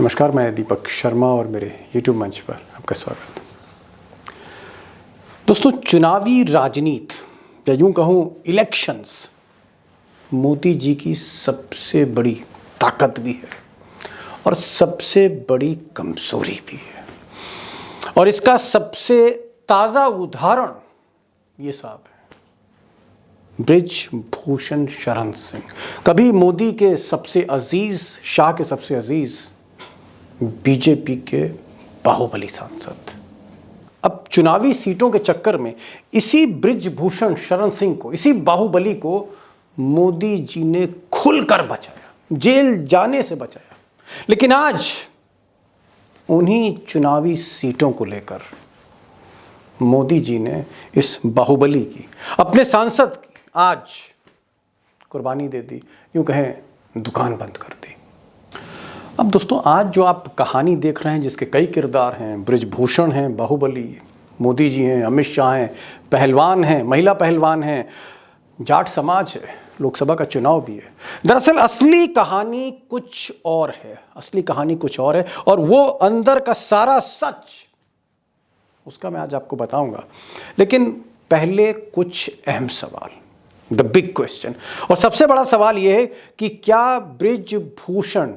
नमस्कार, मैं दीपक शर्मा और मेरे YouTube मंच पर आपका स्वागत। दोस्तों, चुनावी राजनीति या यूं कहूं इलेक्शंस मोदी जी की सबसे बड़ी ताकत भी है और सबसे बड़ी कमजोरी भी है। और इसका सबसे ताज़ा उदाहरण ये साहब है, बृजभूषण शरण सिंह, कभी मोदी के सबसे अजीज, शाह के सबसे अजीज, बीजेपी के बाहुबली सांसद। अब चुनावी सीटों के चक्कर में इसी बृजभूषण शरण सिंह को, इसी बाहुबली को मोदी जी ने खुलकर बचाया, जेल जाने से बचाया। लेकिन आज उन्हीं चुनावी सीटों को लेकर मोदी जी ने इस बाहुबली की, अपने सांसद की आज कुर्बानी दे दी, यूं कहें दुकान बंद कर दी। अब दोस्तों, आज जो आप कहानी देख रहे हैं जिसके कई किरदार हैं, बृजभूषण हैं, बाहुबली, मोदी जी हैं, अमित शाह हैं, पहलवान हैं, महिला पहलवान हैं, जाट समाज है, लोकसभा का चुनाव भी है। दरअसल असली कहानी कुछ और है, असली कहानी कुछ और है और वो अंदर का सारा सच उसका मैं आज आपको बताऊंगा। लेकिन पहले कुछ अहम सवाल, द बिग क्वेश्चन। और सबसे बड़ा सवाल यह है कि क्या ब्रिजभूषण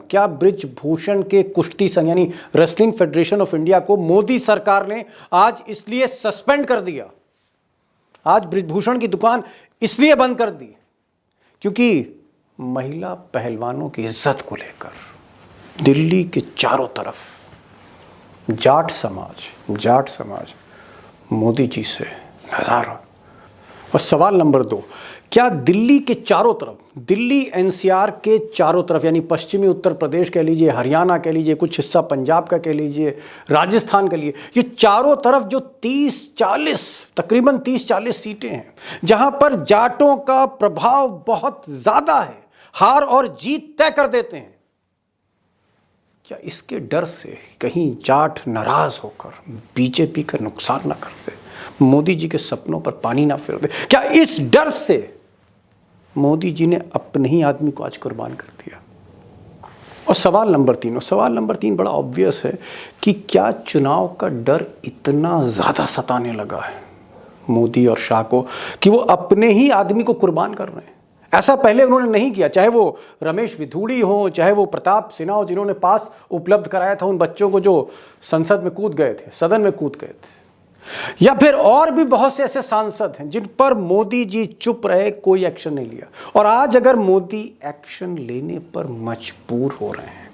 के कुश्ती संघ यानी रेसलिंग फेडरेशन ऑफ इंडिया को मोदी सरकार ने आज इसलिए सस्पेंड कर दिया, आज बृजभूषण की दुकान इसलिए बंद कर दी क्योंकि महिला पहलवानों की इज्जत को लेकर दिल्ली के चारों तरफ जाट समाज मोदी जी से नाराज हो। और सवाल नंबर 2, क्या दिल्ली के चारों तरफ, दिल्ली एनसीआर के चारों तरफ यानी पश्चिमी उत्तर प्रदेश कह लीजिए, हरियाणा कह लीजिए, कुछ हिस्सा पंजाब का कह लीजिए, राजस्थान कह लीजिए, ये चारों तरफ जो तकरीबन 30-40 सीटें हैं जहां पर जाटों का प्रभाव बहुत ज्यादा है, हार और जीत तय कर देते हैं, क्या इसके डर से कहीं जाट नाराज होकर बीजेपी का नुकसान ना कर दे, मोदी जी के सपनों पर पानी ना फेर दे, क्या इस डर से मोदी जी ने अपने ही आदमी को आज कुर्बान कर दिया? और सवाल नंबर 3 बड़ा ऑब्वियस है कि क्या चुनाव का डर इतना ज्यादा सताने लगा है मोदी और शाह को कि वो अपने ही आदमी को कुर्बान कर रहे हैं? ऐसा पहले उन्होंने नहीं किया, चाहे वो रमेश विधूड़ी हो, चाहे वो प्रताप सिन्हा हो, जिन्होंने पास उपलब्ध कराया था उन बच्चों को जो संसद में कूद गए थे, सदन में कूद गए थे, या फिर और भी बहुत से ऐसे सांसद हैं जिन पर मोदी जी चुप रहे, कोई एक्शन नहीं लिया। और आज अगर मोदी एक्शन लेने पर मजबूर हो रहे हैं,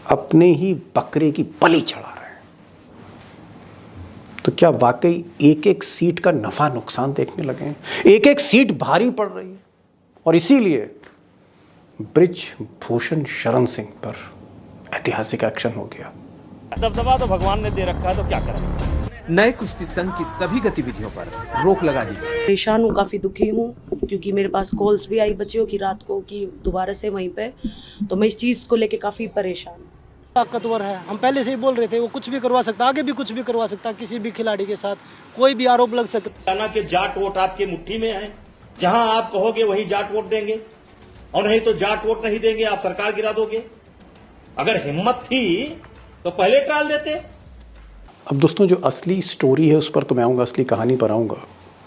अपने ही बकरे की बलि चढ़ा रहे हैं, तो क्या वाकई एक एक सीट का नफा नुकसान देखने लगे हैं? एक एक सीट भारी पड़ रही है और इसीलिए बृजभूषण शरण सिंह पर ऐतिहासिक एक्शन हो गया। दबदबा तो भगवान ने दे रखा है, तो क्या करें। नए कुश्ती संघ की सभी गतिविधियों पर रोक लगा दी गई। परेशान हूँ, काफ़ी दुखी हूँ क्योंकि मेरे पास कॉल्स भी आई बच्चियों की रात को कि दोबारा से वहीं पे, तो मैं इस चीज़ को लेके काफ़ी परेशान हूँ। ताकतवर है, हम पहले से ही बोल रहे थे, वो कुछ भी करवा सकता, आगे भी कुछ भी करवा सकता, किसी भी खिलाड़ी के साथ कोई भी आरोप लग सकता। के जाट वोट आपकी मुट्ठी में है, जहां आप कहोगे वही जाट वोट देंगे, और नहीं तो जाट वोट नहीं देंगे, आप सरकार गिरा दोगे। अगर हिम्मत थी तो पहले टाल देते। अब दोस्तों, जो असली स्टोरी है उस पर तो मैं आऊँगा, असली कहानी पर आऊँगा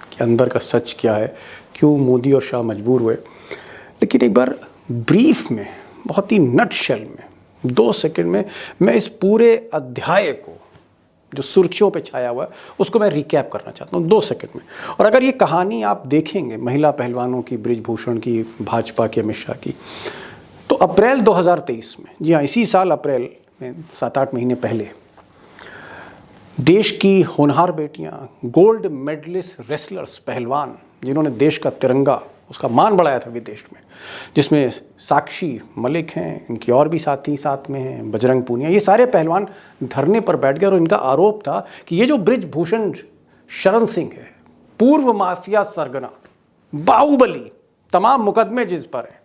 कि अंदर का सच क्या है, क्यों मोदी और शाह मजबूर हुए। लेकिन एक बार ब्रीफ में, बहुत ही नटशेल में, 2 सेकंड में मैं इस पूरे अध्याय को जो सुर्खियों पे छाया हुआ है उसको मैं रिकैप करना चाहता हूँ 2 सेकंड में। और अगर ये कहानी आप देखेंगे महिला पहलवानों की, बृजभूषण की, भाजपा की, अमित शाह की, तो अप्रैल 2023 में, जी हाँ इसी साल अप्रैल में 7-8 महीने पहले, देश की होनहार बेटियां, गोल्ड मेडलिस्ट रेसलर्स, पहलवान जिन्होंने देश का तिरंगा, उसका मान बढ़ाया था विदेश में, जिसमें साक्षी मलिक हैं, इनकी और भी साथी साथ में हैं, बजरंग पूनिया, ये सारे पहलवान धरने पर बैठ गए और इनका आरोप था कि ये जो बृजभूषण शरण सिंह है, पूर्व माफिया सरगना, बाहुबली, तमाम मुकदमे जिस पर है,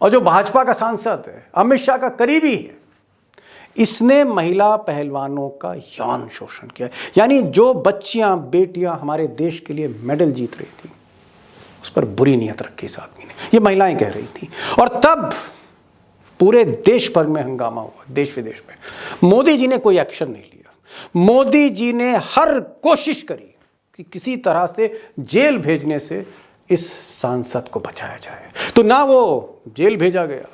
और जो भाजपा का सांसद है, अमित शाह का करीबी है, इसने महिला पहलवानों का यौन शोषण किया। यानी जो बच्चियां, बेटियां हमारे देश के लिए मेडल जीत रही थी, उस पर बुरी नीयत रखी इस आदमी ने, ये महिलाएं कह रही थी। और तब पूरे देश भर में हंगामा हुआ, देश विदेश में। मोदी जी ने कोई एक्शन नहीं लिया। मोदी जी ने हर कोशिश करी कि किसी तरह से जेल भेजने से इस सांसद को बचाया जाए। तो ना वो जेल भेजा गया,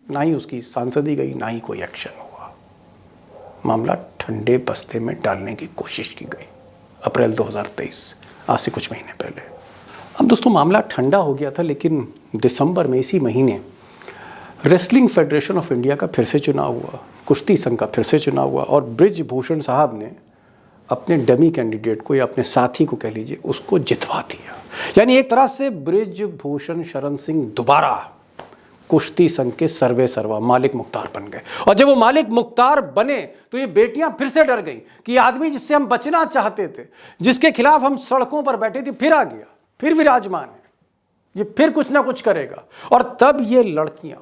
ना ही उसकी सांसदी गई, ना ही कोई एक्शन हुआ। मामला ठंडे बस्ते में डालने की कोशिश की गई अप्रैल 2023, आज से कुछ महीने पहले। अब दोस्तों मामला ठंडा हो गया था, लेकिन दिसंबर में इसी महीने रेसलिंग फेडरेशन ऑफ इंडिया का फिर से चुनाव हुआ, कुश्ती संघ का फिर से चुनाव हुआ और बृजभूषण साहब ने अपने डमी कैंडिडेट को या अपने साथी को कह लीजिए उसको जितवा दिया। यानी एक तरह से बृजभूषण शरण सिंह दोबारा कुश्ती संघ के सर्वे सर्वा मालिक मुख्तार बन गए। और जब वो मालिक मुख्तार बने तो ये बेटियां फिर से डर गई कि आदमी जिससे हम बचना चाहते थे, जिसके खिलाफ हम सड़कों पर बैठे थे, फिर आ गया, फिर विराजमान है, ये फिर कुछ ना कुछ करेगा। और तब ये लड़कियां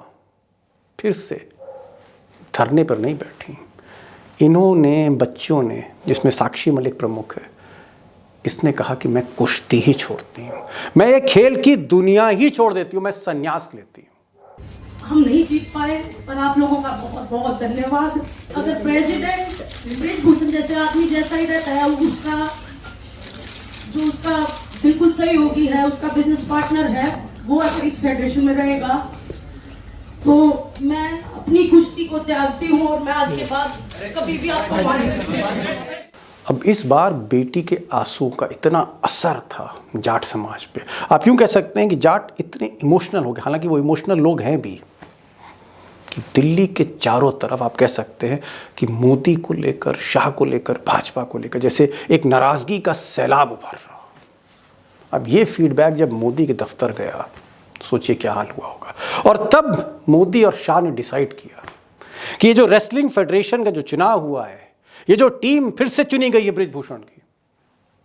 फिर से धरने पर नहीं बैठी। इन्होंने, बच्चियों ने, जिसमें साक्षी मलिक प्रमुख है, इसने कहा कि मैं कुश्ती ही छोड़ती हूँ, मैं ये खेल की दुनिया ही छोड़ देती हूँ, मैं संन्यास लेती हूँ। हम नहीं जीत पाए, पर आप लोगों का बहुत बहुत धन्यवाद। अगर प्रेसिडेंट बृजभूषण जैसे आदमी जैसा ही रहता है, उसका बिल्कुल सहयोगी है, उसका बिजनेस पार्टनर है, वो अगर इस फेडरेशन में रहेगा तो मैं अपनी कुश्ती को त्यागती हूँ और मैं आज के बाद कभी भी आपको मान नहीं सकती। अब इस बार बेटी के आंसू का इतना असर था जाट समाज पे। आप यूं कह सकते हैं कि जाट इतने इमोशनल हो गए, हालांकि वो इमोशनल लोग हैं भी, कि दिल्ली के चारों तरफ आप कह सकते हैं कि मोदी को लेकर, शाह को लेकर, भाजपा को लेकर जैसे एक नाराजगी का सैलाब उभर रहा। अब ये फीडबैक जब मोदी के दफ्तर गया, सोचिए क्या हाल हुआ होगा। और तब मोदी और शाह ने डिसाइड किया कि ये जो रेसलिंग फेडरेशन का जो चुनाव हुआ है, ये जो टीम फिर से चुनी गई है बृजभूषण की,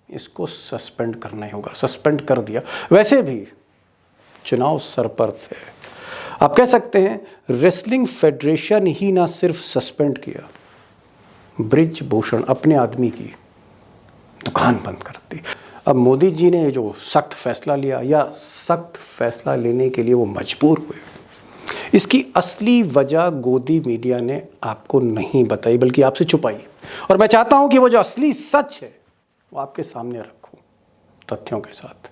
इसको सस्पेंड करना ही होगा। सस्पेंड कर दिया। वैसे भी चुनाव सर पर थे। आप कह सकते हैं रेसलिंग फेडरेशन ही ना सिर्फ सस्पेंड किया, बृजभूषण अपने आदमी की दुकान बंद कर दी। अब मोदी जी ने जो सख्त फैसला लिया, या सख्त फैसला लेने के लिए वो मजबूर हुए, इसकी असली वजह गोदी मीडिया ने आपको नहीं बताई, बल्कि आपसे छुपाई। और मैं चाहता हूं कि वो जो असली सच है वो आपके सामने रखूं तथ्यों के साथ।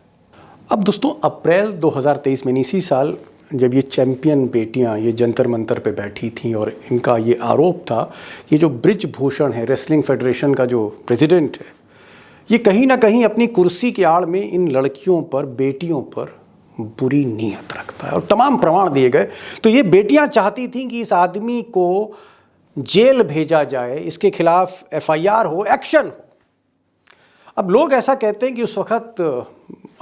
अब दोस्तों अप्रैल 2023 में, इसी साल, जब ये चैंपियन बेटियां ये जंतर मंतर पे बैठी थीं और इनका ये आरोप था कि जो बृजभूषण है, रेसलिंग फेडरेशन का जो प्रेसिडेंट है, ये कहीं ना कहीं अपनी कुर्सी की आड़ में इन लड़कियों पर, बेटियों पर बुरी नीयत रखता है, और तमाम प्रमाण दिए गए। तो ये बेटियां चाहती थीं कि इस आदमी को जेल भेजा जाए, इसके खिलाफ FIR हो, एक्शन हो। अब लोग ऐसा कहते हैं कि उस वक्त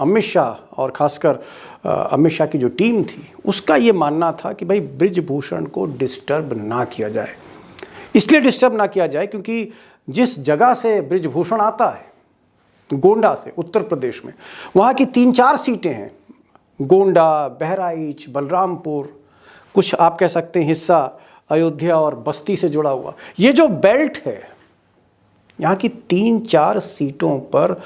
अमित शाह और खासकर अमित शाह की जो टीम थी, उसका ये मानना था कि भाई बृजभूषण को डिस्टर्ब ना किया जाए। इसलिए डिस्टर्ब ना किया जाए क्योंकि जिस जगह से बृजभूषण आता है, गोंडा से, उत्तर प्रदेश में, वहाँ की 3-4 सीटें हैं, गोंडा, बहराइच, बलरामपुर, कुछ आप कह सकते हैं हिस्सा अयोध्या और बस्ती से जुड़ा हुआ। ये जो बेल्ट है, यहाँ की 3-4 सीटों पर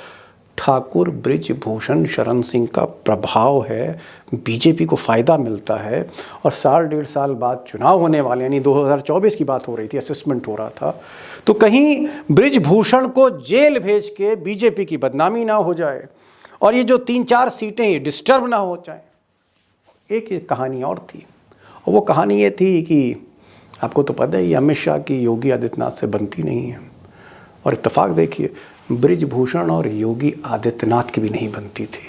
ठाकुर बृजभूषण शरण सिंह का प्रभाव है, बीजेपी को फ़ायदा मिलता है। और 1.5 साल बाद चुनाव होने वाले, यानी 2024 की बात हो रही थी, असेसमेंट हो रहा था, तो कहीं बृजभूषण को जेल भेज के बीजेपी की बदनामी ना हो जाए और ये जो 3-4 सीटें ये डिस्टर्ब ना हो जाए। एक कहानी और थी, और वो कहानी ये थी कि आपको तो पता ही अमित शाह की योगी आदित्यनाथ से बनती नहीं है, और इत्तेफाक देखिए बृजभूषण और योगी आदित्यनाथ की भी नहीं बनती थी।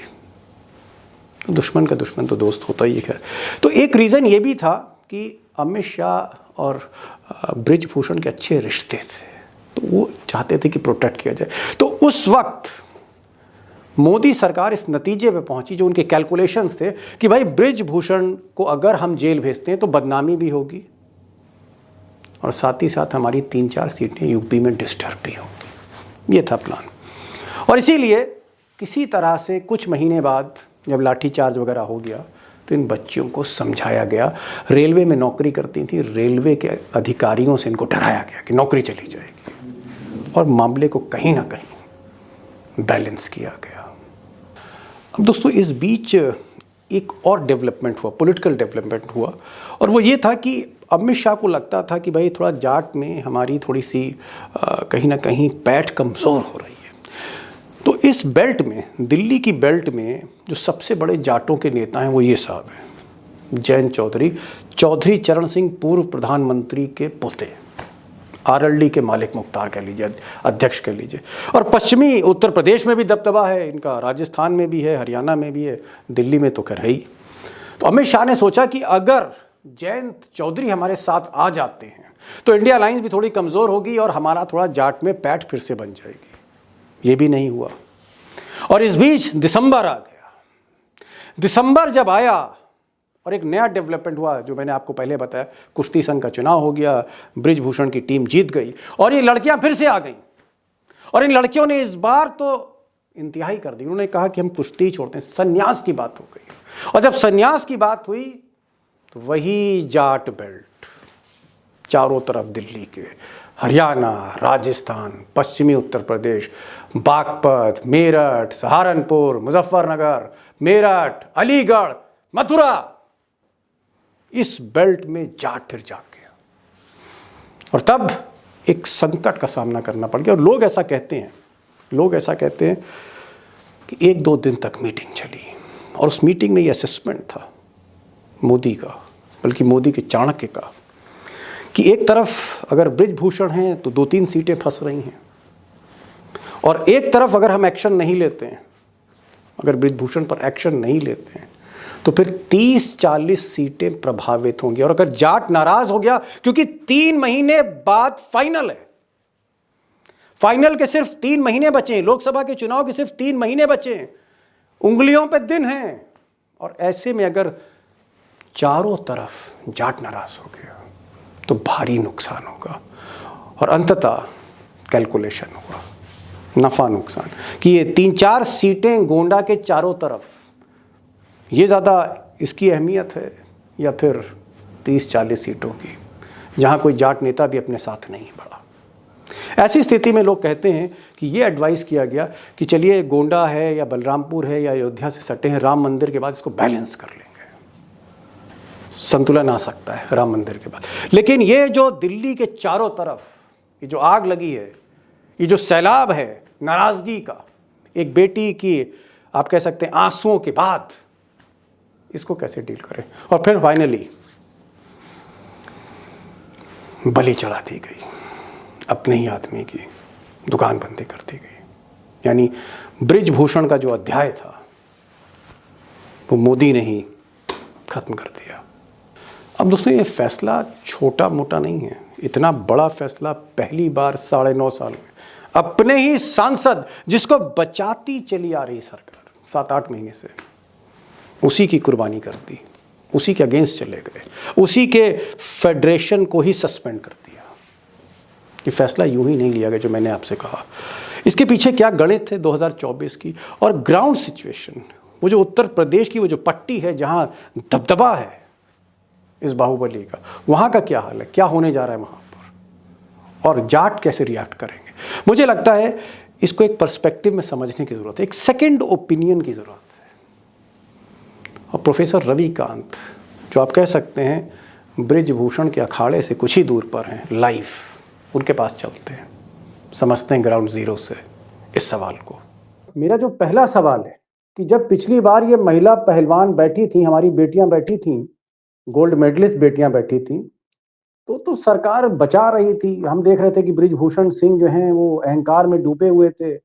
तो दुश्मन का दुश्मन तो दोस्त होता ही है। तो एक रीज़न ये भी था कि अमित शाह और बृजभूषण के अच्छे रिश्ते थे, तो वो चाहते थे कि प्रोटेक्ट किया जाए। तो उस वक्त मोदी सरकार इस नतीजे पे पहुंची, जो उनके कैलकुलेशंस थे, कि भाई बृजभूषण को अगर हम जेल भेजते हैं तो बदनामी भी होगी और साथ ही साथ हमारी 3-4 सीटें यूपी में डिस्टर्ब भी होंगी। ये था प्लान। और इसीलिए किसी तरह से कुछ महीने बाद जब लाठीचार्ज वगैरह हो गया, तो इन बच्चियों को समझाया गया। रेलवे में नौकरी करती थी, रेलवे के अधिकारियों से इनको डराया गया कि नौकरी चली जाएगी, और मामले को कहीं ना कहीं बैलेंस किया गया। अब दोस्तों इस बीच एक और डेवलपमेंट हुआ, पॉलिटिकल डेवलपमेंट हुआ, और वो ये था कि अमित शाह को लगता था कि भाई थोड़ा जाट में हमारी थोड़ी सी कहीं ना कहीं पैठ कमज़ोर हो रही है। तो इस बेल्ट में, दिल्ली की बेल्ट में जो सबसे बड़े जाटों के नेता हैं वो ये साहब हैं, जयंत चौधरी, चौधरी चरण सिंह, पूर्व प्रधानमंत्री के पोते, आरएलडी के मालिक मुख्तार कह लीजिए, अध्यक्ष कह लीजिए। और पश्चिमी उत्तर प्रदेश में भी दबदबा है इनका, राजस्थान में भी है, हरियाणा में भी है, दिल्ली में तो खैर है ही। तो अमित शाह ने सोचा कि अगर जयंत चौधरी हमारे साथ आ जाते हैं तो इंडिया अलायंस भी थोड़ी कमज़ोर होगी और हमारा थोड़ा जाट में पैठ फिर से बन जाएगी। ये भी नहीं हुआ। और इस बीच दिसंबर आ गया। दिसंबर जब आया और एक नया डेवलपमेंट हुआ जो मैंने आपको पहले बताया, कुश्ती संघ का चुनाव हो गया, बृजभूषण की टीम जीत गई और ये लड़कियां फिर से आ गईं। और इन लड़कियों ने इस बार तो इंतहाई कर दी। उन्होंने कहा कि हम कुश्ती छोड़ते हैं, संन्यास की बात हो गई। और जब संन्यास की बात हुई तो वही जाट बेल्ट चारों तरफ दिल्ली के, हरियाणा, राजस्थान, पश्चिमी उत्तर प्रदेश, बागपत, मेरठ, सहारनपुर, मुजफ्फरनगर, मेरठ, अलीगढ़, मथुरा, इस बेल्ट में जाट फिर जाग गया। और तब एक संकट का सामना करना पड़ गया। और लोग ऐसा कहते हैं कि 1-2 दिन तक मीटिंग चली और उस मीटिंग में ये असेसमेंट था मोदी का, बल्कि मोदी के चाणक्य का, कि एक तरफ अगर बृजभूषण हैं तो 2-3 सीटें फंस रही हैं, और एक तरफ अगर हम एक्शन नहीं लेते हैं, अगर बृजभूषण पर एक्शन नहीं लेते हैं तो फिर 30-40 सीटें प्रभावित होंगी। और अगर जाट नाराज हो गया, क्योंकि 3 महीने बाद फाइनल है, फाइनल के सिर्फ 3 महीने बचे हैं, लोकसभा के चुनाव के सिर्फ 3 महीने बचे हैं, उंगलियों पे दिन हैं, और ऐसे में अगर चारों तरफ जाट नाराज हो गया तो भारी नुकसान होगा। और अंततः कैलकुलेशन हुआ, नफा नुकसान, कि ये 3-4 सीटें गोंडा के चारों तरफ, ये ज़्यादा इसकी अहमियत है या फिर 30-40 सीटों की, जहाँ कोई जाट नेता भी अपने साथ नहीं बढ़ा। ऐसी स्थिति में लोग कहते हैं कि ये एडवाइस किया गया कि चलिए गोंडा है या बलरामपुर है या अयोध्या से सटे हैं, राम मंदिर के बाद इसको बैलेंस कर लेंगे, संतुलन आ सकता है राम मंदिर के बाद। लेकिन ये जो दिल्ली के चारों तरफ ये जो आग लगी है, ये जो सैलाब है नाराज़गी का, एक बेटी की आप कह सकते हैं आंसुओं के बाद, इसको कैसे डील करें। और फिर फाइनली बलि चढ़ा दी गई, अपने ही आदमी की दुकान बंदी कर दी गई। यानी बृजभूषण का जो अध्याय था वो मोदी ने ही खत्म कर दिया। अब दोस्तों ये फैसला छोटा मोटा नहीं है, इतना बड़ा फैसला पहली बार 9.5 साल में अपने ही सांसद, जिसको बचाती चली आ रही सरकार 7-8 महीने से, उसी की कुर्बानी कर दी, उसी के अगेंस्ट चले गए, उसी के फेडरेशन को ही सस्पेंड कर दिया। ये फैसला यूं ही नहीं लिया गया जो मैंने आपसे कहा। इसके पीछे क्या गणित थे 2024 की, और ग्राउंड सिचुएशन, वो जो उत्तर प्रदेश की वो जो पट्टी है जहां दबदबा है इस बाहुबली का, वहां का क्या हाल है, क्या होने जा रहा है वहां पर, और जाट कैसे रिएक्ट करेंगे। मुझे लगता है इसको एक पर्सपेक्टिव में समझने की जरूरत है, एक सेकंड ओपिनियन की जरूरत है। और प्रोफेसर रविकांत, जो आप कह सकते हैं बृजभूषण के अखाड़े से कुछ ही दूर पर हैं, लाइव उनके पास चलते हैं, समझते हैं ग्राउंड जीरो से इस सवाल को। मेरा जो पहला सवाल है कि जब पिछली बार ये महिला पहलवान बैठी थी, हमारी बेटियां बैठी थी, गोल्ड मेडलिस्ट बेटियां बैठी थी, तो सरकार बचा रही थी। हम देख रहे थे कि बृजभूषण सिंह जो हैं वो अहंकार में डूबे हुए थे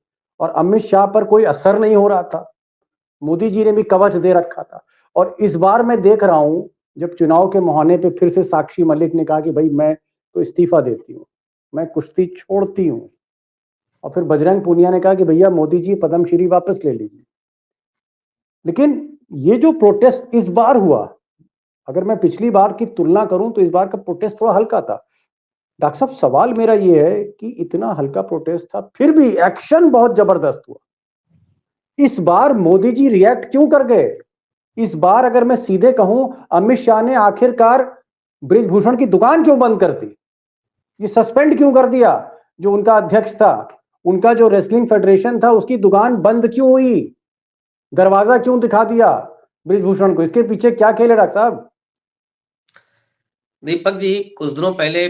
और अमित शाह पर कोई असर नहीं हो रहा था, मोदी जी ने भी कवच दे रखा था। और इस बार मैं देख रहा हूं, जब चुनाव के मुहाने पे फिर से साक्षी मलिक ने कहा कि भाई मैं तो इस्तीफा देती हूँ, मैं कुश्ती छोड़ती हूँ, और फिर बजरंग पूनिया ने कहा कि भैया मोदी जी पद्मश्री वापस ले लीजिए। लेकिन ये जो प्रोटेस्ट इस बार हुआ, अगर मैं पिछली बार की तुलना करूं तो इस बार का प्रोटेस्ट थोड़ा हल्का था। डॉक्टर साहब, सवाल मेरा ये है कि इतना हल्का प्रोटेस्ट था, फिर भी एक्शन बहुत जबरदस्त हुआ। इस बार मोदी जी रिएक्ट क्यों कर गए? इस बार अगर मैं सीधे कहूं, अमित शाह ने आखिरकार बृजभूषण की दुकान क्यों बंद कर दी? ये सस्पेंड क्यों कर दिया? जो उनका अध्यक्ष था, उनका जो रेसलिंग फेडरेशन था, उसकी दुकान बंद क्यों हुई? दरवाजा क्यों दिखा दिया? ब्रिजभूषण को? इसके पीछे क्या खेल है डॉक्टर साहब? दीपक जी, कुछ दिनों पहले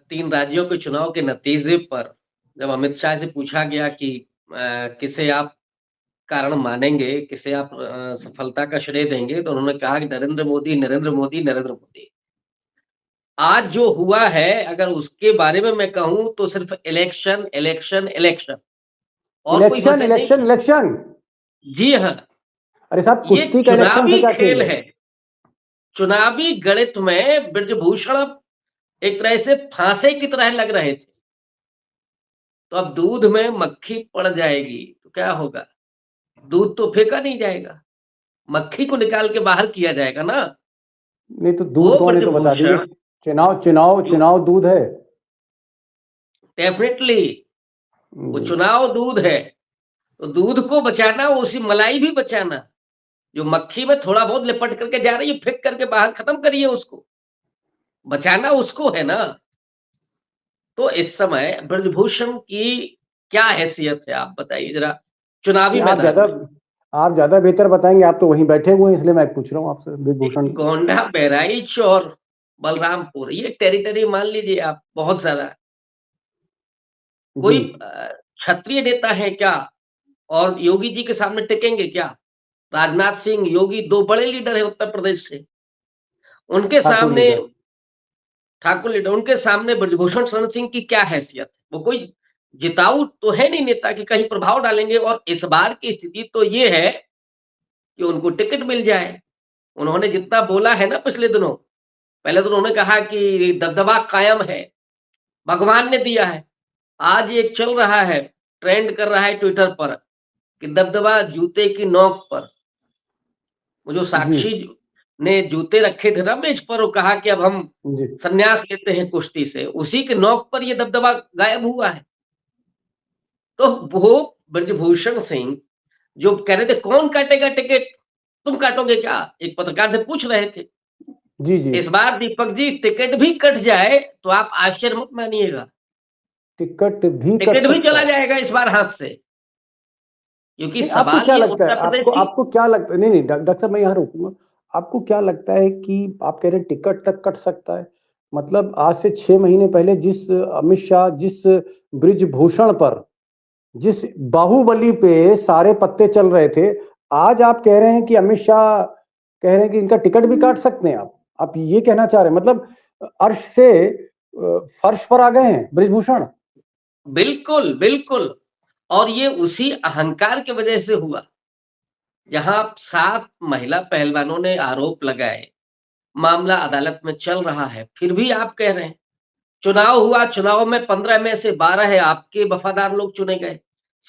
3 राज्यों के चुनाव के नतीजे पर जब अमित शाह से पूछा गया कि किसे आप कारण मानेंगे, किसे आप सफलता का श्रेय देंगे, तो उन्होंने कहा कि नरेंद्र मोदी, नरेंद्र मोदी, नरेंद्र मोदी। आज जो हुआ है, अगर उसके बारे में मैं कहूँ तो सिर्फ इलेक्शन, इलेक्शन, इलेक्शन और कोई इलेक्शन वजह नहीं इलेक्शन है। इलेक्शन? जी हाँ, अरे साहब, ये कुश्ती का इलेक्शन से चुनावी क्या खेल खेल है। चुनावी गणित में ब्रजभूषण एक तरह से फांसे की तरह लग रहे थे। तो अब दूध में मक्खी पड़ जाएगी तो क्या होगा? दूध तो फेंका नहीं जाएगा, मक्खी को निकाल के बाहर किया जाएगा ना। नहीं तो दूध वो कौन है तो बता दीजिए। ब्रजभूषण चुनाव चुनाव जो चुनाव दूध है। डेफिनेटली वो जी। चुनाव दूध है, तो दूध को बचाना, उसी मलाई भी बचाना। जो मक्खी में थोड़ा बहुत लिपट करके जा रही है, फेंक करके बाहर खत्म करिए उसको, बचाना उसको है ना। तो इस समय ब्रजभूषण की क्या हैसियत है आप बताइए जरा, चुनावी नहीं, मैदान में। आप ज्यादा बेहतर बताएंगे, आप तो वहीं बैठे हुए हैं, इसलिए मैं पूछ रहा हूँ आपसे ब्रिजभूषण। गोंडा, बहराइच और बलरामपुर, ये टेरिटरी मान लीजिए आप, बहुत ज्यादा। जी। कोई क्षत्रिय नेता है क्या और योगी जी के सामने टिकेंगे क्या? राजनाथ सिंह, योगी 2 बड़े लीडर है उत्तर प्रदेश से, उनके ठाकुर सामने लीडर। ठाकुर लीडर, उनके सामने ब्रजभूषण शरण सिंह की क्या हैसियत है? वो कोई जिताऊ तो है नहीं नेता कि कहीं प्रभाव डालेंगे। और इस बार की स्थिति तो ये है कि उनको टिकट मिल जाए। उन्होंने जितना बोला है ना पिछले दिनों, पहले तो उन्होंने कहा कि दबदबा कायम है, भगवान ने दिया है। आज एक चल रहा है, ट्रेंड कर रहा है ट्विटर पर कि दबदबा जूते की नोक पर। वो जो जी। साक्षी ने जूते रखे थे ना मेज पर, वो कहा कि अब हम जी। संन्यास लेते हैं कुश्ती से, उसी के नोक पर ये दबदबा गायब हुआ है। तो वो ब्रजभूषण सिंह जो कह रहे थे कौन काटेगा टिकट, तुम काटोगे क्या, एक पत्रकार से पूछ रहे थे। जी। जी। इस बार दीपक जी टिकट भी कट जाए तो आप आश्चर्य मत मानिएगा, टिकट भी कट टिकट भी सकता चला है? जाएगा इस बार हाथ से। क्योंकि नहीं, आपको सवाल क्या ये लगता है, उत्तर प्रदेश आपको की। आपको क्या लगता है? नहीं नहीं डॉक्टर साहब, मैं यहाँ रोकूंगा। आपको क्या लगता है कि आप कह रहे हैं टिकट तक कट सकता है? मतलब आज से 6 महीने पहले जिस अमित शाह, जिस ब्रिजभूषण पर, जिस बाहुबली पे सारे पत्ते चल रहे थे, आज आप कह रहे हैं कि अमित शाह कह रहे हैं कि इनका टिकट भी काट सकते हैं। आप ये कहना चाह रहे हैं? मतलब अर्श से फर्श पर आ गए हैं ब्रिजभूषण। बिल्कुल बिल्कुल, और ये उसी अहंकार की वजह से हुआ। जहां 7 महिला पहलवानों ने आरोप लगाए, मामला अदालत में चल रहा है, फिर भी आप कह रहे हैं। चुनाव हुआ, चुनाव में 15 में से 12 है आपके वफादार लोग चुने गए।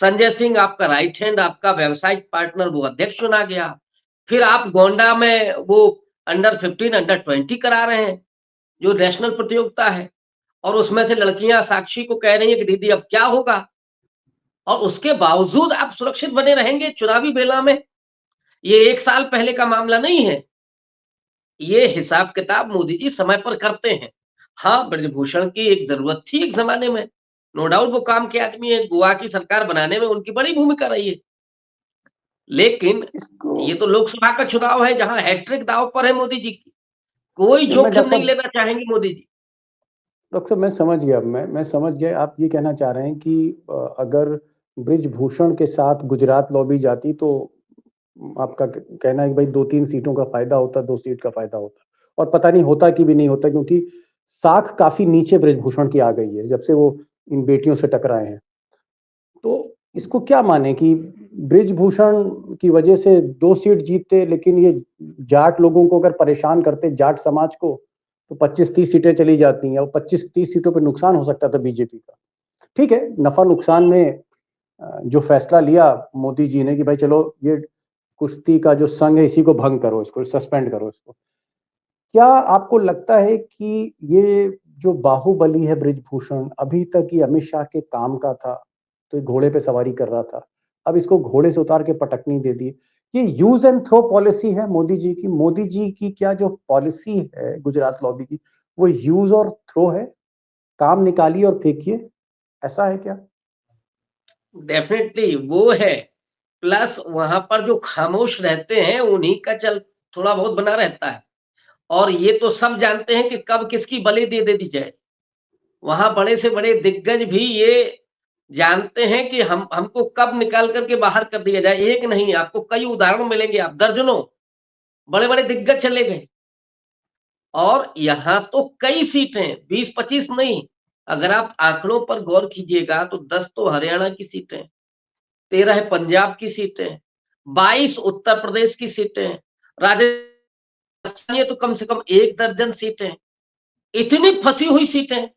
संजय सिंह आपका राइट हैंड, आपका व्यावसायिक पार्टनर, वो अध्यक्ष चुना गया। फिर आप गोंडा में वो अंडर 15 अंडर 20 करा रहे हैं, जो नेशनल प्रतियोगिता है, और उसमें से लड़कियां साक्षी को कह रही है कि दीदी अब क्या होगा। और उसके बावजूद आप सुरक्षित बने रहेंगे चुनावी बेला में। ये 1 साल पहले का मामला नहीं है, ये हिसाब किताब मोदी जी समय पर करते हैं। हाँ, ब्रजभूषण की एक जरूरत थी एक जमाने में, नो डाउट वो काम के आदमी है, गोवा की सरकार बनाने में उनकी बड़ी भूमिका रही है। लेकिन इसको ये तो लोकसभा का चुनाव है जहां हैट्रिक दांव पर है मोदी जी की, कोई मैं जोखिम डॉक्टर नहीं साहब, लेना चाहेंगे मोदी जी। डॉक्टर साहब, मैं समझ गया, मैं समझ गया। आप ये कहना चाह रहे हैं कि अगर ब्रिजभूषण के साथ गुजरात लॉबी जाती तो आपका कहना है कि भाई 2-3 सीटों का फायदा होता, 2 सीट का फायदा होता, और पता नहीं होता कि भी नहीं होता, क्योंकि साख काफी नीचे ब्रिजभूषण की आ गई है जब से वो इन बेटियों से टकराए हैं। तो इसको क्या माने कि ब्रिजभूषण की वजह से 2 सीट जीतते, लेकिन ये जाट लोगों को अगर परेशान करते, जाट समाज को, तो 25-30 सीटें चली जाती हैं, और 25-30 सीटों पे नुकसान हो सकता था बीजेपी का। ठीक है, नफा नुकसान में जो फैसला लिया मोदी जी ने कि भाई चलो ये कुश्ती का जो संघ है इसी को भंग करो, इसको सस्पेंड करो इसको। क्या आपको लगता है कि ये जो बाहुबली है ब्रिजभूषण, अभी तक ये अमित शाह के काम का था, तो ये घोड़े पे सवारी कर रहा था, अब इसको घोड़े से उतार के पटकनी दे दी? ये यूज एंड थ्रो पॉलिसी है मोदी जी की? मोदी जी की क्या जो पॉलिसी है गुजरात लॉबी की, वो यूज और थ्रो है, काम निकालिए और फेंकिए, ऐसा है क्या? डेफिनेटली वो है प्लस वहां पर जो खामोश रहते हैं उन्हीं का चल थोड़ा बहुत बना रहता है। और ये तो सब जानते हैं कि कब किसकी बलि दे दी जाए। वहां बड़े से बड़े दिग्गज भी ये जानते हैं कि हमको कब निकाल करके बाहर कर दिया जाए। एक नहीं, आपको कई उदाहरण मिलेंगे, आप दर्जनों बड़े बड़े दिग्गज चले गए। और यहां तो कई सीटें, 20-25 नहीं, अगर आप आंकड़ों पर गौर कीजिएगा तो 10 तो हरियाणा की सीटें, 13 पंजाब की सीटें, 22 उत्तर प्रदेश की सीटें, राजस्थान, ये तो कम से कम 1 दर्जन सीटें, इतनी फंसी हुई सीटें।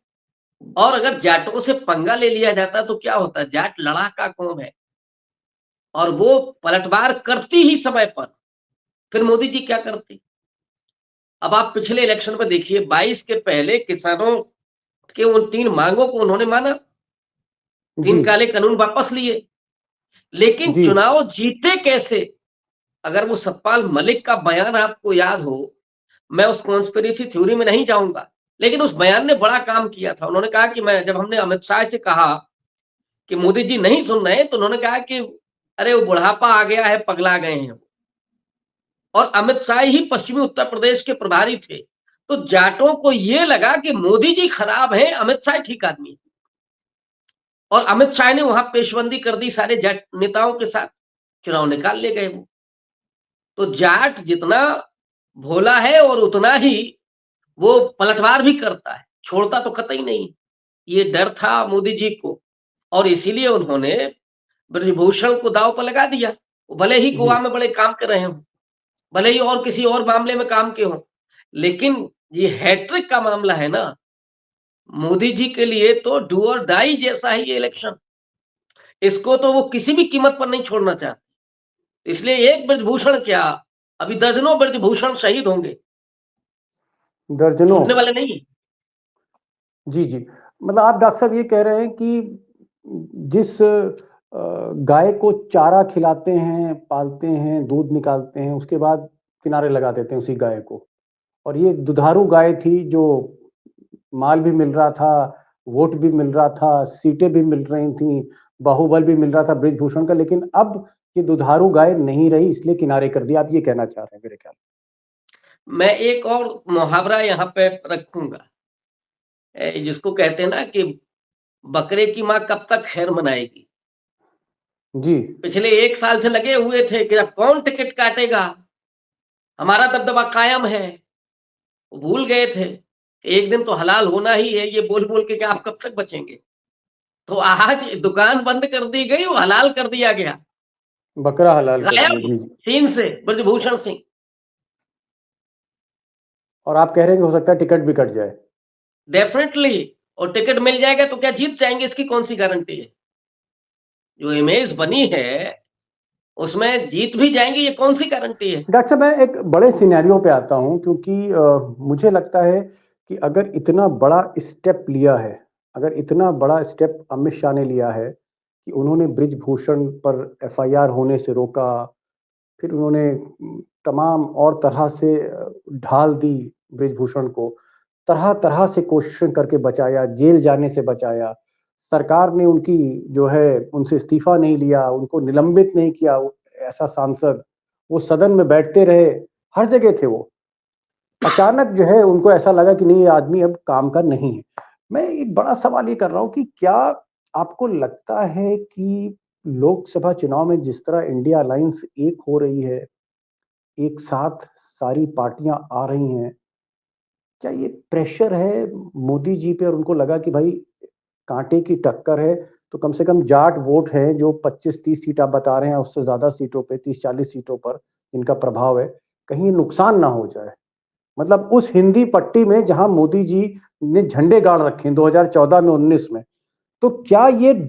और अगर जाटों से पंगा ले लिया जाता तो क्या होता? जाट लड़ाका कौम है और वो पलटवार करती ही समय पर, फिर मोदी जी क्या करती? अब आप पिछले इलेक्शन में देखिए, 22 के पहले किसानों के उन 3 मांगों को उन्होंने माना, 3 जी काले कानून वापस लिए, लेकिन जी चुनाव जीते कैसे? अगर वो सतपाल मलिक का बयान आपको याद हो, मैं उस कॉन्स्पिरेसी थ्योरी में नहीं जाऊंगा, लेकिन उस बयान ने बड़ा काम किया था। उन्होंने कहा कि मैं, जब हमने अमित शाह से कहा कि मोदी जी नहीं सुन रहे, तो उन्होंने कहा कि अरे वो बुढ़ापा आ गया है, पगला गए हैं। और अमित शाह ही पश्चिमी उत्तर प्रदेश के प्रभारी थे। तो जाटों को ये लगा कि मोदी जी खराब हैं, अमित शाह ठीक आदमी है। और अमित शाह ने वहां पेशबंदी कर दी सारे जाट नेताओं के साथ, चुनाव निकाल ले गए वो। तो जाट जितना भोला है और उतना ही वो पलटवार भी करता है, छोड़ता तो कतई नहीं। ये डर था मोदी जी को, और इसीलिए उन्होंने ब्रजभूषण को दांव पर लगा दिया। वो भले ही जी गोवा में बड़े काम कर रहे हों, भले ही और किसी और मामले में काम के हों, लेकिन ये हैट्रिक का मामला है ना, मोदी जी के लिए तो डू और डाई जैसा है ये इलेक्शन। इसको तो वो किसी भी कीमत पर नहीं छोड़ना चाहते। इसलिए एक ब्रजभूषण क्या, अभी दर्जनों ब्रजभूषण शहीद होंगे, दर्जनों। छूटने वाले नहीं। जी जी, मतलब आप डॉक्टर साहब ये कह रहे हैं कि जिस गाय को चारा खिलाते हैं, पालते हैं, दूध निकालते हैं, उसके बाद किनारे लगा देते हैं उसी गाय को, और ये दुधारू गाय थी जो माल भी मिल रहा था, वोट भी मिल रहा था, सीटें भी मिल रही थी, बाहुबल भी मिल रहा था ब्रिजभूषण का, लेकिन अब ये दुधारू गाय नहीं रही, इसलिए किनारे कर दिया। आप ये कहना चाह रहे हैं मेरे ख्याल? मैं एक और मुहावरा यहाँ पे रखूंगा, जिसको कहते हैं ना कि बकरे की माँ कब तक खैर मनाएगी। जी पिछले 1 साल से लगे हुए थे कि अब कौन टिकट काटेगा, हमारा दबदबा कायम है। वो भूल गए थे कि एक दिन तो हलाल होना ही है, ये बोल बोल के कि आप कब तक बचेंगे। तो आज दुकान बंद कर दी गई, वो हलाल कर दिया गया, बकरा हलाल कर दिया। गायब जी जी, सीन से ब्रजभूषण सिंह। और आप कह रहे हैं कि हो सकता है टिकट भी कट जाए? डेफिनेटली, और टिकट मिल जाएगा तो क्या जीत जाएंगे, इसकी कौन सी गारंटी है? जो इमेज बनी है उसमें जीत भी जाएंगे, ये कौन सी गारंटी है? डॉक्टर साहब, मैं एक बड़े सिनेरियो पे आता हूं, क्योंकि मुझे लगता है कि अगर इतना बड़ा स्टेप लिया है, अगर इतना बड़ा स्टेप अमित शाह ने लिया है कि उन्होंने ब्रिजभूषण पर एफआईआर होने से रोका, फिर उन्होंने तमाम और तरह से ढाल दी ब्रिजभूषण को, तरह तरह से कोशिशें करके बचाया, जेल जाने से बचाया, सरकार ने उनकी जो है उनसे इस्तीफा नहीं लिया, उनको निलंबित नहीं किया, ऐसा सांसद, वो सदन में बैठते रहे, हर जगह थे वो। अचानक जो है उनको ऐसा लगा कि नहीं, ये आदमी अब काम का नहीं है। मैं एक बड़ा सवाल ये कर रहा हूँ कि क्या आपको लगता है कि लोकसभा चुनाव में जिस तरह इंडिया अलायंस एक हो रही है, एक साथ सारी पार्टियां आ रही हैं, क्या ये प्रेशर है मोदी जी पे, और उनको लगा कि भाई कांटे की टक्कर है, तो कम से कम जाट वोट है जो 25-30 सीट आप बता रहे हैं, उससे ज्यादा सीटों पे, 30-40 सीटों पर इनका प्रभाव है, कहीं नुकसान ना हो जाए। मतलब उस हिंदी पट्टी में जहां मोदी जी ने झंडे गाड़ रखे हैं 2014 में, 19 में, तो क्या ये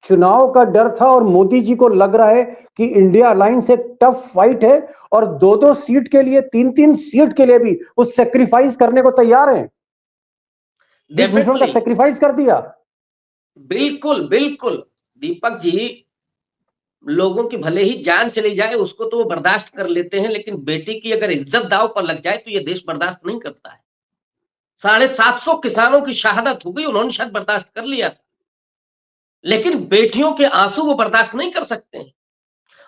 चुनाव का डर था और मोदी जी को लग रहा है कि इंडिया अलायंस एक टफ फाइट है और 2-2 सीट के लिए, 3-3 सीट के लिए भी वो सेक्रीफाइस करने को तैयार हैं? ब्रिजभूषण का सेक्रीफाइस कर दिया। बिल्कुल बिल्कुल दीपक जी, लोगों की भले ही जान चली जाए उसको तो वो बर्दाश्त कर लेते हैं, लेकिन बेटी की अगर इज्जत दांव पर लग जाए तो ये देश बर्दाश्त नहीं करता है। 750 किसानों की शहादत हो गई, उन्होंने शायद बर्दाश्त कर लिया था, लेकिन बेटियों के आंसू वो बर्दाश्त नहीं कर सकते हैं।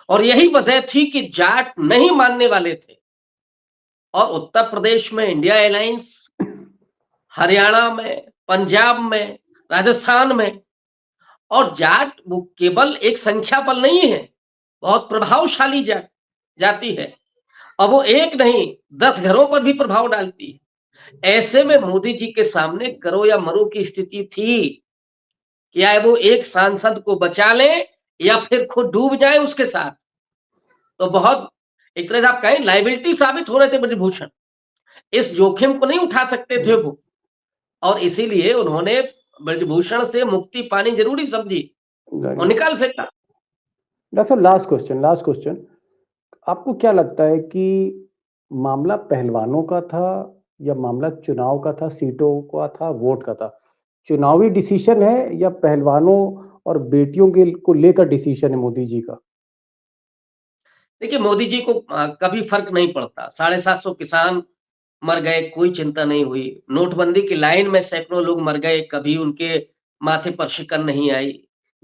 और यही वजह थी कि जाट नहीं मानने वाले थे। और उत्तर प्रदेश में इंडिया अलायंस, हरियाणा में, पंजाब में, राजस्थान में, और जाट वो केवल एक संख्या बल नहीं है, बहुत प्रभावशाली जाति है, और वो एक नहीं 10 घरों पर भी प्रभाव डालती है। ऐसे में मोदी जी के सामने करो या मरो की स्थिति थी, या वो एक सांसद को बचा ले या फिर खुद डूब जाए उसके साथ। तो बहुत एक तरह से आप कहें लाइबिलिटी साबित हो रहे थे ब्रजभूषण, इस जोखिम को नहीं उठा सकते थे वो, और इसीलिए उन्होंने ब्रजभूषण से मुक्ति पानी जरूरी समझी और निकाल फेंका। डॉक्टर साहब, लास्ट क्वेश्चन, आपको क्या लगता है कि मामला पहलवानों का था या मामला चुनाव का था, सीटों का था, वोट का था? चुनावी डिसीजन है या पहलवानों और बेटियों के को लेकर डिसीजन है मोदी जी का? देखिए, मोदी जी को कभी फर्क नहीं पड़ता। 750 किसान मर गए, कोई चिंता नहीं हुई। नोटबंदी की लाइन में सैकड़ों लोग मर गए, कभी उनके माथे पर शिकन नहीं आई।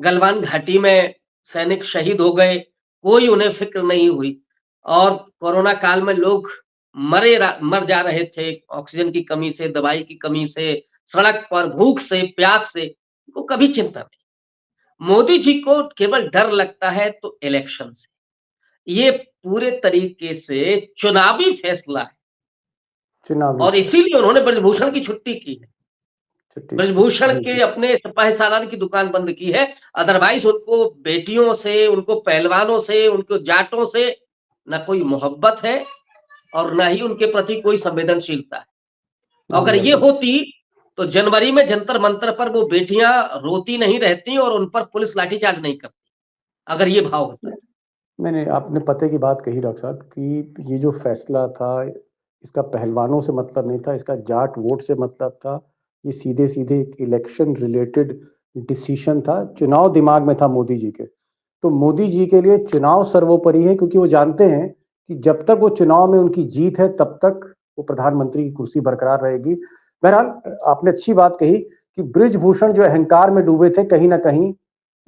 गलवान घाटी में सैनिक शहीद हो गए, कोई उन्हें फिक्र नहीं हुई। और कोरोना काल में लोग मर जा रहे थे ऑक्सीजन की कमी से, दवाई की कमी से, सड़क पर भूख से, प्यास से, उनको कभी चिंता नहीं। मोदी जी को केवल डर लगता है तो इलेक्शन से। ये पूरे तरीके से चुनावी फैसला है, चुनावी, और इसीलिए उन्होंने ब्रजभूषण की छुट्टी की है। छुट्टी। ब्रजभूषण जी, के जी। अपने सिपाही सालार की दुकान बंद की है। अदरवाइज उनको बेटियों से, उनको पहलवानों से, उनको जाटों से न कोई मोहब्बत है और न ही उनके प्रति कोई संवेदनशीलता है। अगर ये होती तो जनवरी में जंतर मंतर पर वो बेटियां रोती नहीं रहती और उन पर पुलिस लाठीचार्ज नहीं करती, अगर ये भाव होता है। मैंने आपने पते की बात कही डॉक्टर साहब कि ये जो फैसला था, इसका पहलवानों से मतलब नहीं था, इसका जाट वोट से मतलब था। ये सीधे सीधे एक इलेक्शन रिलेटेड डिसीजन था, चुनाव दिमाग में था मोदी जी के। तो मोदी जी के लिए चुनाव सर्वोपरि है, क्योंकि वो जानते हैं कि जब तक वो चुनाव में उनकी जीत है तब तक वो प्रधानमंत्री की कुर्सी बरकरार रहेगी। बहरहाल, आपने अच्छी बात कही कि ब्रिजभूषण जो अहंकार में डूबे थे, कहीं ना कहीं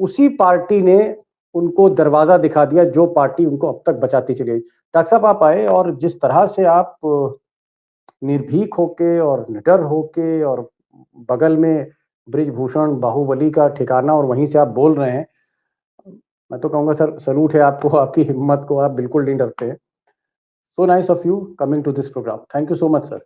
उसी पार्टी ने उनको दरवाजा दिखा दिया जो पार्टी उनको अब तक बचाती चली गई। डॉक्टर साहब, आप आए और जिस तरह से आप निर्भीक होके और निडर होके और बगल में ब्रिजभूषण बाहुबली का ठिकाना और वहीं से आप बोल रहे हैं, मैं तो कहूंगा सर, सलूट है आपको, आपकी हिम्मत को, आप बिल्कुल नहीं डरते हैं। So nice of you coming to this programme. Thank you so much sir.